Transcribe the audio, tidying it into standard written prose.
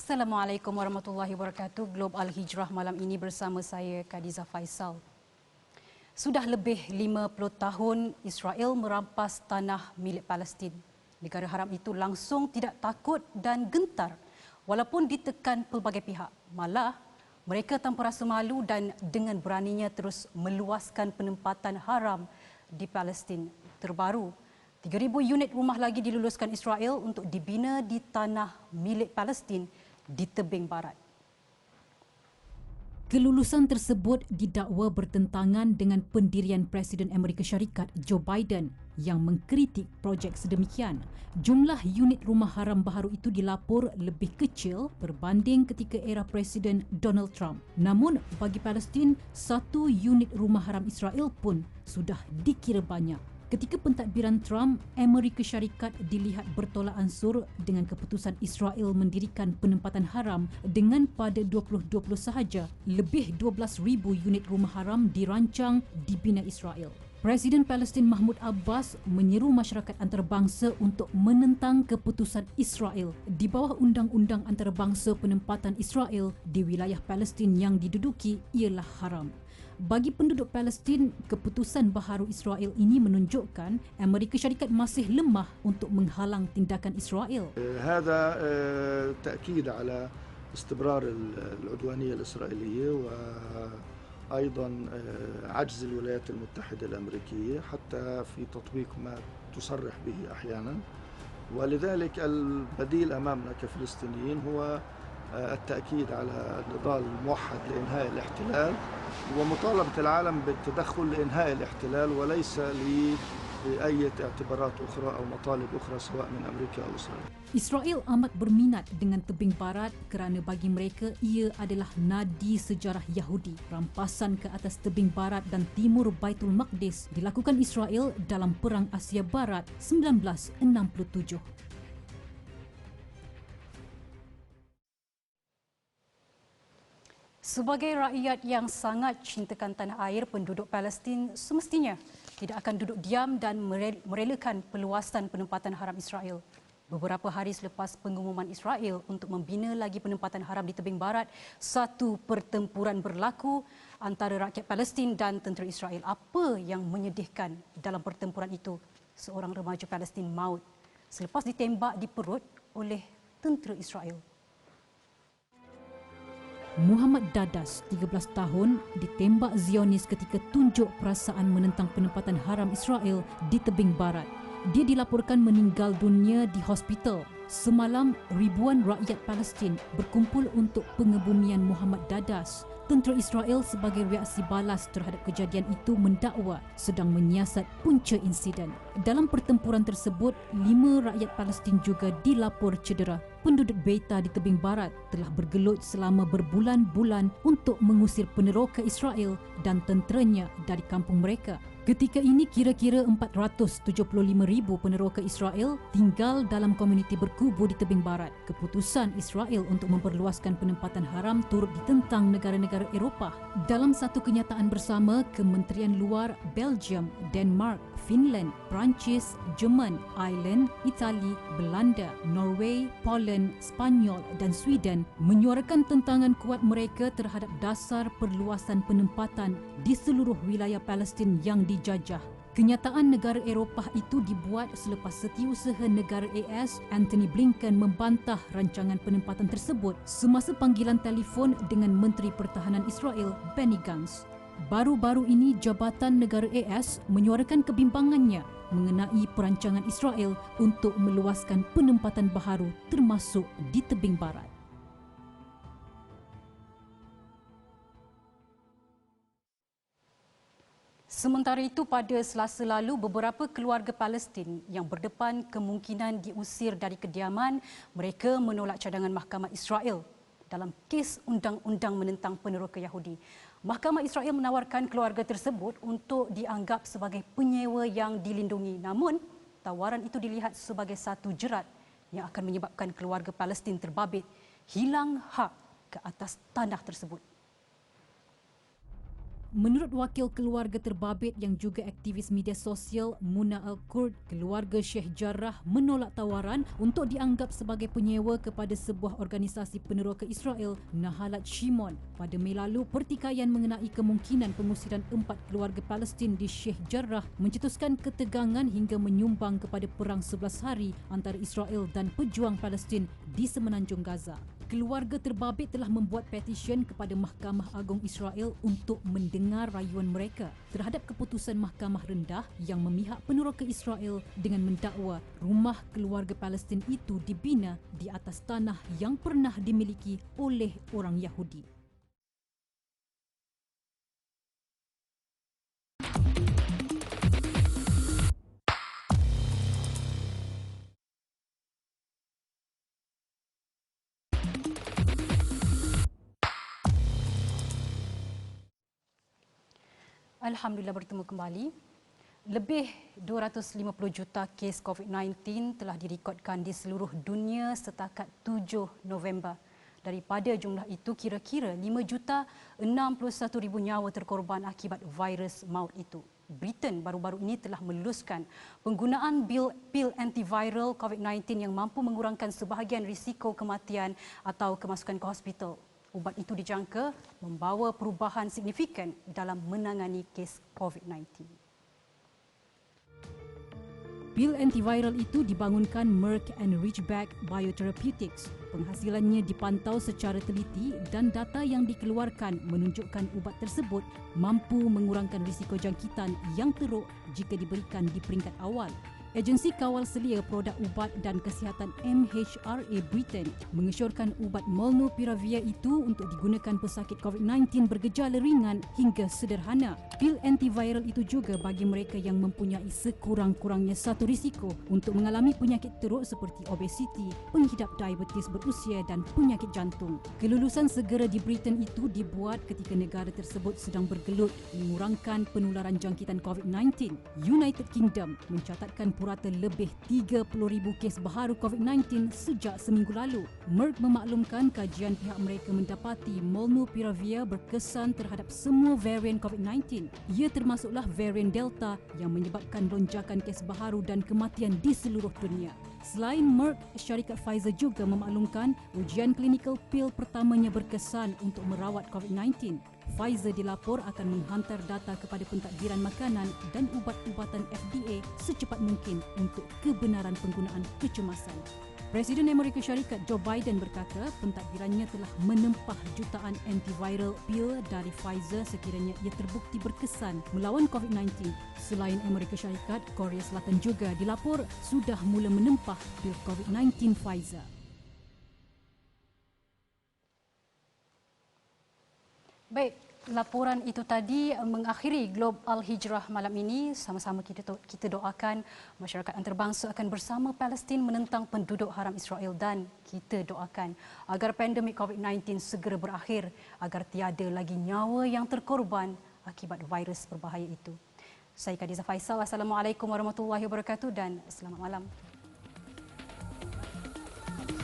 Assalamualaikum warahmatullahi wabarakatuh. Globe Al-Hijrah malam ini bersama saya Khadijah Faisal. Sudah lebih 50 tahun Israel merampas tanah milik Palestin. Negara haram itu langsung tidak takut dan gentar walaupun ditekan pelbagai pihak. Malah mereka tanpa rasa malu dan dengan beraninya terus meluaskan penempatan haram di Palestin. Terbaru, 3,000 unit rumah lagi diluluskan Israel untuk dibina di tanah milik Palestin di tebing barat. Kelulusan tersebut didakwa bertentangan dengan pendirian Presiden Amerika Syarikat Joe Biden yang mengkritik projek sedemikian. Jumlah unit rumah haram baharu itu dilapor lebih kecil berbanding ketika era Presiden Donald Trump. Namun bagi Palestin, satu unit rumah haram Israel pun sudah dikira banyak. Ketika pentadbiran Trump, Amerika Syarikat dilihat bertolak ansur dengan keputusan Israel mendirikan penempatan haram dengan pada 2020 sahaja, lebih 12,000 unit rumah haram dirancang dibina Israel. Presiden Palestin Mahmud Abbas menyeru masyarakat antarabangsa untuk menentang keputusan Israel di bawah Undang-Undang Antarabangsa Penempatan Israel di wilayah Palestin yang diduduki ialah haram. Bagi penduduk Palestin, keputusan baharu Israel ini menunjukkan Amerika Syarikat masih lemah untuk menghalang tindakan Israel. هذا تأكيد على استمرار العدوانية الإسرائيلية وأيضا عجز الولايات المتحدة الأمريكية حتى في تطبيق ما تصرح به أحيانا، ولذلك البديل أمامنا كفلسطينيين هو التأكيد على النضال الموحد لإنهاء الاحتلال ومطالبة العالم بالتدخل لإنهاء الاحتلال وليس لأي اعتبارات أخرى أو مطالب أخرى سواء من أمريكا أو إسرائيل. Israel amat berminat dengan tebing barat kerana bagi mereka ia adalah nadi sejarah Yahudi. Rampasan ke atas tebing barat dan timur Baitul Maqdis dilakukan Israel dalam Perang Asia Barat 1967. Sebagai rakyat yang sangat cintakan tanah air, penduduk Palestin semestinya tidak akan duduk diam dan merelakan peluasan penempatan haram Israel. Beberapa hari selepas pengumuman Israel untuk membina lagi penempatan haram di tebing barat, satu pertempuran berlaku antara rakyat Palestin dan tentera Israel. Apa yang menyedihkan dalam pertempuran itu? Seorang remaja Palestin maut selepas ditembak di perut oleh tentera Israel. Muhammad Dadas, 13 tahun, ditembak Zionis ketika tunjuk perasaan menentang penempatan haram Israel di tebing barat. Dia dilaporkan meninggal dunia di hospital. Semalam, ribuan rakyat Palestin berkumpul untuk pengebumian Muhammad Dadas. Tentera Israel sebagai reaksi balas terhadap kejadian itu mendakwa sedang menyiasat punca insiden. Dalam pertempuran tersebut, 5 rakyat Palestin juga dilapor cedera. Penduduk Beita di tebing barat telah bergelut selama berbulan-bulan untuk mengusir peneroka Israel dan tenteranya dari kampung mereka. Ketika ini kira-kira 475,000 peneroka Israel tinggal dalam komuniti berkubu di tebing barat. Keputusan Israel untuk memperluaskan penempatan haram turut ditentang negara-negara Eropah. Dalam satu kenyataan bersama, Kementerian Luar Belgium, Denmark, Finland, Perancis, Jerman, Ireland, Itali, Belanda, Norway, Poland, Spanyol dan Sweden menyuarakan tentangan kuat mereka terhadap dasar perluasan penempatan di seluruh wilayah Palestin yang dijajah. Kenyataan negara Eropah itu dibuat selepas setiausaha negara AS Antony Blinken membantah rancangan penempatan tersebut semasa panggilan telefon dengan Menteri Pertahanan Israel Benny Gantz. Baru-baru ini Jabatan Negara AS menyuarakan kebimbangannya mengenai perancangan Israel untuk meluaskan penempatan baharu termasuk di tebing barat. Sementara itu, pada Selasa lalu, beberapa keluarga Palestin yang berdepan kemungkinan diusir dari kediaman mereka menolak cadangan Mahkamah Israel dalam kes undang-undang menentang peneroka Yahudi. Mahkamah Israel menawarkan keluarga tersebut untuk dianggap sebagai penyewa yang dilindungi. Namun, tawaran itu dilihat sebagai satu jerat yang akan menyebabkan keluarga Palestin terbabit hilang hak ke atas tanah tersebut. Menurut wakil keluarga terbabit yang juga aktivis media sosial Muna Al-Kurd, keluarga Sheikh Jarrah menolak tawaran untuk dianggap sebagai penyewa kepada sebuah organisasi peneror ke Israel, Nahalat Shimon. Pada Mei lalu, pertikaian mengenai kemungkinan pengusiran 4 keluarga Palestin di Sheikh Jarrah mencetuskan ketegangan hingga menyumbang kepada perang 11 hari antara Israel dan pejuang Palestin di Semenanjung Gaza. Keluarga terbabit telah membuat petisyen kepada Mahkamah Agung Israel untuk mendengar rayuan mereka terhadap keputusan Mahkamah Rendah yang memihak penurut ke Israel dengan mendakwa rumah keluarga Palestin itu dibina di atas tanah yang pernah dimiliki oleh orang Yahudi. Alhamdulillah bertemu kembali. Lebih 250 juta kes COVID-19 telah direkodkan di seluruh dunia setakat 7 November. Daripada jumlah itu, kira-kira 5,61,000 nyawa terkorban akibat virus maut itu. Britain baru-baru ini telah meluluskan penggunaan pil antiviral COVID-19 yang mampu mengurangkan sebahagian risiko kematian atau kemasukan ke hospital. Ubat itu dijangka membawa perubahan signifikan dalam menangani kes COVID-19. Pil antiviral itu dibangunkan Merck and Ridgeback Biotherapeutics. Penghasilannya dipantau secara teliti dan data yang dikeluarkan menunjukkan ubat tersebut mampu mengurangkan risiko jangkitan yang teruk jika diberikan di peringkat awal. Agensi Kawal Selia Produk Ubat dan Kesihatan MHRA Britain mengesyorkan ubat Molnupiravir itu untuk digunakan pesakit COVID-19 bergejala ringan hingga sederhana. Pil antiviral itu juga bagi mereka yang mempunyai sekurang-kurangnya satu risiko untuk mengalami penyakit teruk seperti obesiti, pengidap diabetes berusia dan penyakit jantung. Kelulusan segera di Britain itu dibuat ketika negara tersebut sedang bergelut mengurangkan penularan jangkitan COVID-19. United Kingdom mencatatkan purata lebih 30,000 kes baharu COVID-19 sejak seminggu lalu. Merck memaklumkan kajian pihak mereka mendapati Molnupiravir berkesan terhadap semua varian COVID-19. Ia termasuklah varian Delta yang menyebabkan lonjakan kes baharu dan kematian di seluruh dunia. Selain Merck, syarikat Pfizer juga memaklumkan ujian klinikal pil pertamanya berkesan untuk merawat COVID-19. Pfizer dilapor akan menghantar data kepada pentadbiran makanan dan ubat-ubatan FDA secepat mungkin untuk kebenaran penggunaan kecemasan. Presiden Amerika Syarikat Joe Biden berkata pentadbirannya telah menempah jutaan antiviral pil dari Pfizer sekiranya ia terbukti berkesan melawan COVID-19. Selain Amerika Syarikat, Korea Selatan juga dilapor sudah mula menempah pil COVID-19 Pfizer. Baik, laporan itu tadi mengakhiri Globe Al-Hijrah malam ini. Sama-sama kita doakan masyarakat antarabangsa akan bersama Palestin menentang penduduk haram Israel dan kita doakan agar pandemik COVID-19 segera berakhir agar tiada lagi nyawa yang terkorban akibat virus berbahaya itu. Saya Khadijah Faisal. Assalamualaikum warahmatullahi wabarakatuh dan selamat malam.